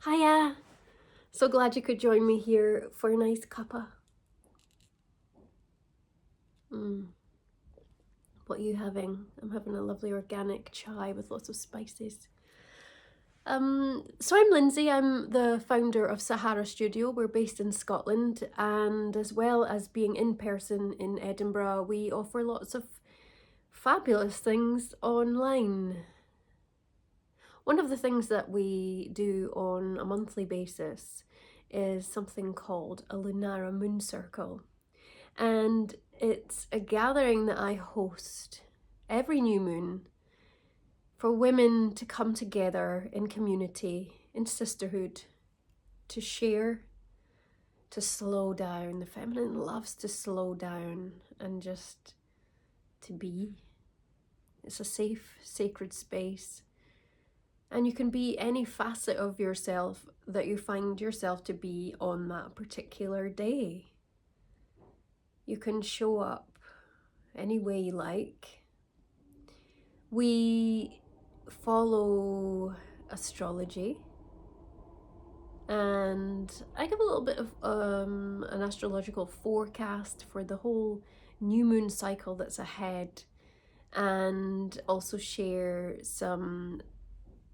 Hiya! So glad you could join me here for a nice cuppa. What are you having? I'm having a lovely organic chai with lots of spices. So I'm Lindsay, I'm the founder of Sahara.studio. We're based in Scotland, and as well as being in person in Edinburgh, we offer lots of fabulous things online. One of the things that we do on a monthly basis is something called a Lunara Moon Circle. And it's a gathering that I host every new moon for women to come together in community, in sisterhood, to share, to slow down. The feminine loves to slow down and just to be. It's a safe, sacred space. And you can be any facet of yourself that you find yourself to be on that particular day. You can show up any way you like. We follow astrology, and I give a little bit of an astrological forecast for the whole new moon cycle that's ahead, and also share some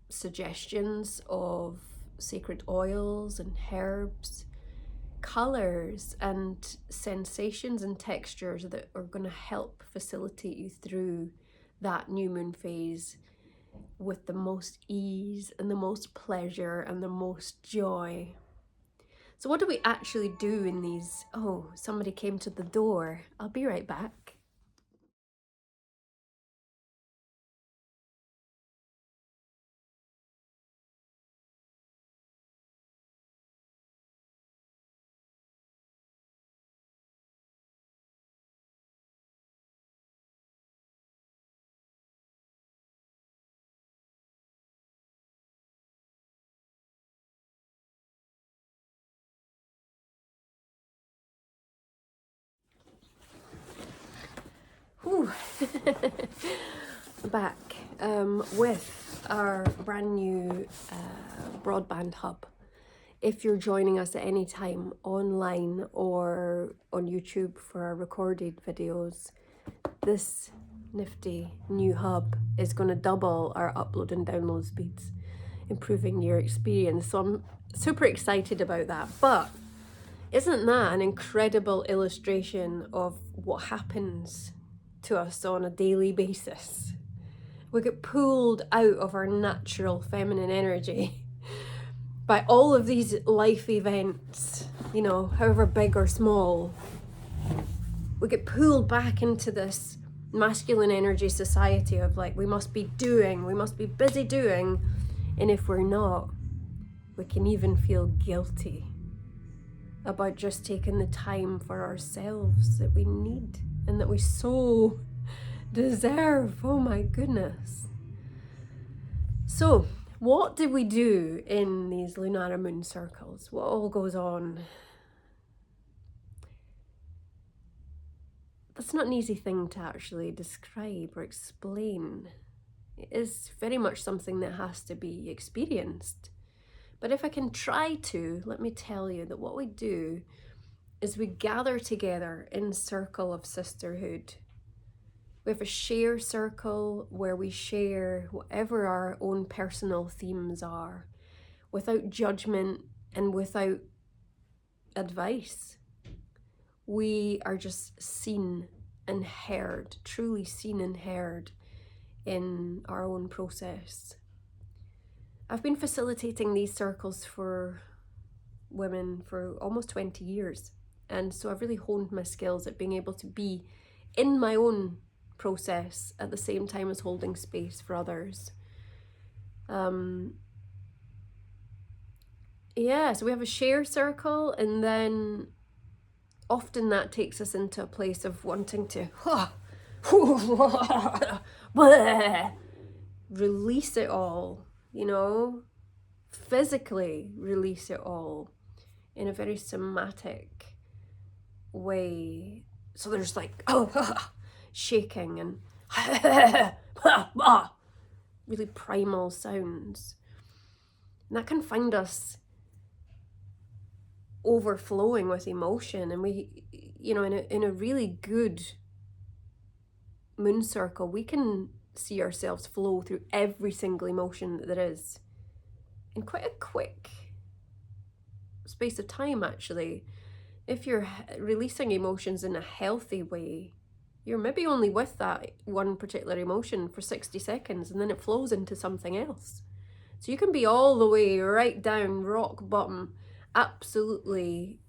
suggestions of sacred oils and herbs, colors and sensations and textures that are going to help facilitate you through that new moon phase with the most ease and the most pleasure and the most joy. So what do we actually do in these? Oh, somebody came to the door. I'll be right back. Whew. Back with our brand new broadband hub. If you're joining us at any time online or on YouTube for our recorded videos, this nifty new hub is going to double our upload and download speeds, improving your experience. So I'm super excited about that. But isn't that an incredible illustration of what happens to us on a daily basis? We get pulled out of our natural feminine energy by all of these life events, you know, however big or small. We get pulled back into this masculine energy society of like, we must be doing, we must be busy doing, and if we're not, we can even feel guilty about just taking the time for ourselves that we need and that we so deserve. Oh my goodness. So what do we do in these Lunara Moon Circles? What all goes on? That's not an easy thing to actually describe or explain. It is very much something that has to be experienced. But if I can try to, let me tell you that what we do is we gather together in circle of sisterhood. We have a share circle where we share whatever our own personal themes are, without judgment and without advice. We are just seen and heard, truly seen and heard in our own process. I've been facilitating these circles for women for almost 20 years. And so I've really honed my skills at being able to be in my own process at the same time as holding space for others. Yeah, so we have a share circle, and then often that takes us into a place of wanting to release it all, you know, physically release it all in a very somatic way. So there's like shaking and really primal sounds. And that can find us overflowing with emotion. And we, in a really good moon circle, we can see ourselves flow through every single emotion that there is in quite a quick space of time, actually. If you're releasing emotions in a healthy way, you're maybe only with that one particular emotion for 60 seconds and then it flows into something else. So you can be all the way right down rock bottom, absolutely,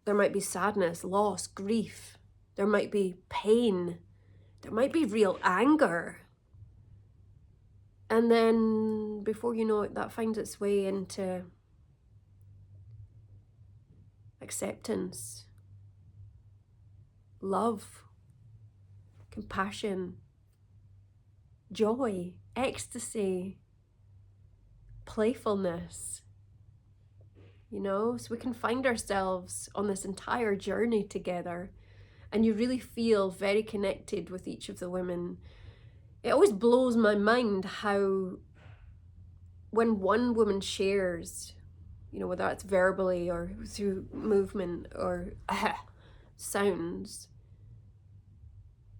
there might be sadness, loss, grief. There might be pain. There might be real anger. And then before you know it, that finds its way into acceptance, love, compassion, joy, ecstasy, playfulness. So we can find ourselves on this entire journey together, and you really feel very connected with each of the women. It always blows my mind how when one woman shares, whether that's verbally or through movement or sounds,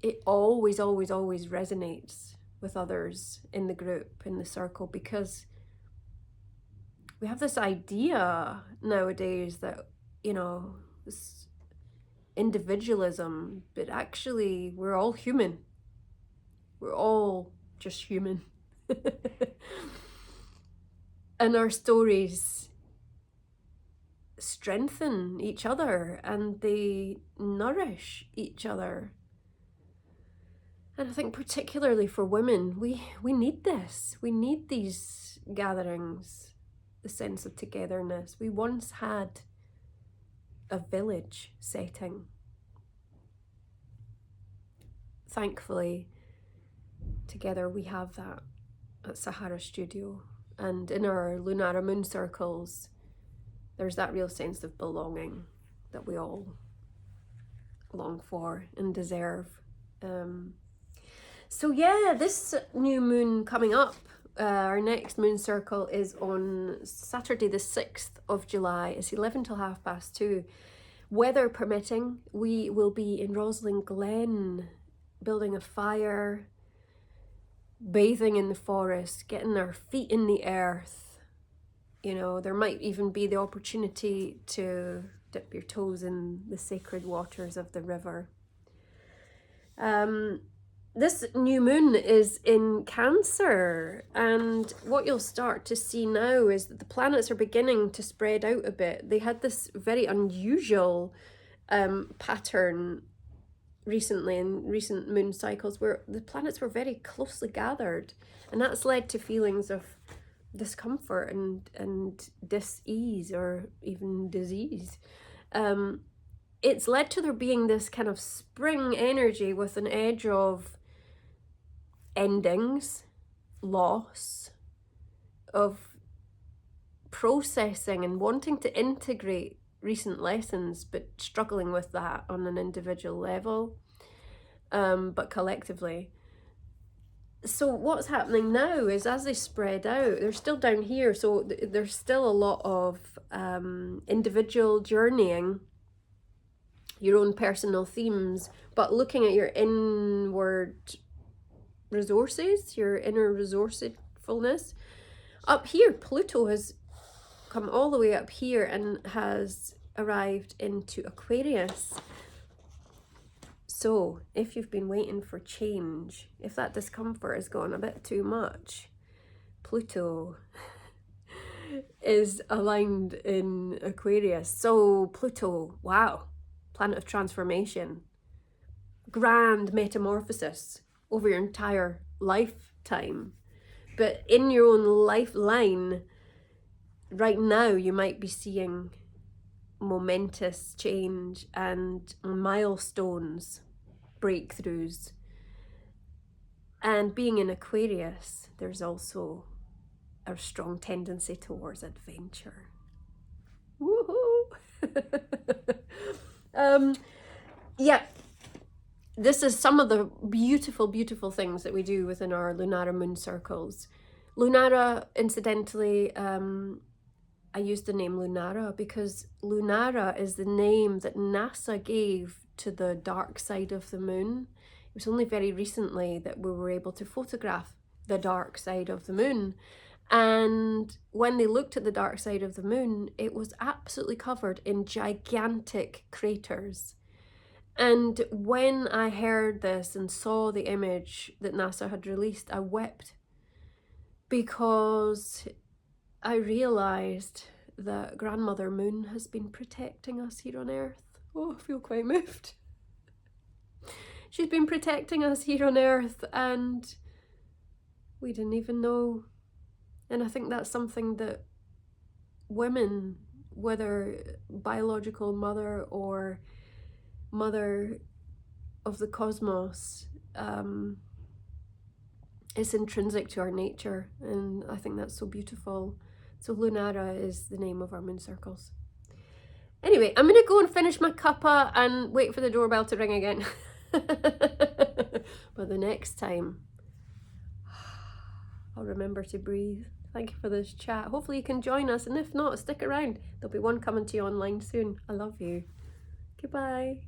it always, always, always resonates with others in the group, in the circle, because we have this idea nowadays that, this individualism, but actually we're all human. We're all just human. And our stories strengthen each other and they nourish each other. And I think particularly for women, we need this. We need these gatherings, the sense of togetherness. We once had a village setting. Thankfully, together we have that at Sahara.studio. And in our Lunara Moon Circles, there's that real sense of belonging that we all long for and deserve. So yeah, this new moon coming up, our next moon circle is on Saturday the 6th of July. It's 11 till 2:30. Weather permitting, we will be in Roslyn Glen, building a fire, bathing in the forest, getting our feet in the earth. There might even be the opportunity to dip your toes in the sacred waters of the river. This new moon is in Cancer, and what you'll start to see now is that the planets are beginning to spread out a bit. They had this very unusual pattern recently in recent moon cycles where the planets were very closely gathered, and that's led to feelings of discomfort and dis-ease or even disease. It's led to there being this kind of spring energy with an edge of endings, loss, of processing and wanting to integrate recent lessons, but struggling with that on an individual level, but collectively. So what's happening now is as they spread out, they're still down here, so there's still a lot of individual journeying, your own personal themes, but looking at your inward resources, your inner resourcefulness. Up here, Pluto has come all the way up here and has arrived into Aquarius. So if you've been waiting for change, if that discomfort has gone a bit too much, Pluto is aligned in Aquarius. So Pluto, wow, planet of transformation, grand metamorphosis over your entire lifetime. But in your own lifeline, right now, you might be seeing momentous change and milestones, breakthroughs. And being in Aquarius, there's also a strong tendency towards adventure. Woohoo! Yeah. this is some of the beautiful, beautiful things that we do within our Lunara Moon Circles. Lunara, incidentally, I use the name Lunara because Lunara is the name that NASA gave to the dark side of the moon. It was only very recently that we were able to photograph the dark side of the moon. And when they looked at the dark side of the moon, it was absolutely covered in gigantic craters. And when I heard this and saw the image that NASA had released, I wept because I realised that Grandmother Moon has been protecting us here on Earth. Oh, I feel quite moved. She's been protecting us here on Earth and we didn't even know. And I think that's something that women, whether biological mother or mother of the cosmos, is intrinsic to our nature, and I think that's so beautiful. So Lunara is the name of our moon circles. Anyway, I'm gonna go and finish my cuppa and wait for the doorbell to ring again. But the next time, I'll remember to breathe. Thank you for this chat. Hopefully you can join us, and if not, stick around. There'll be one coming to you online soon. I love you. Goodbye.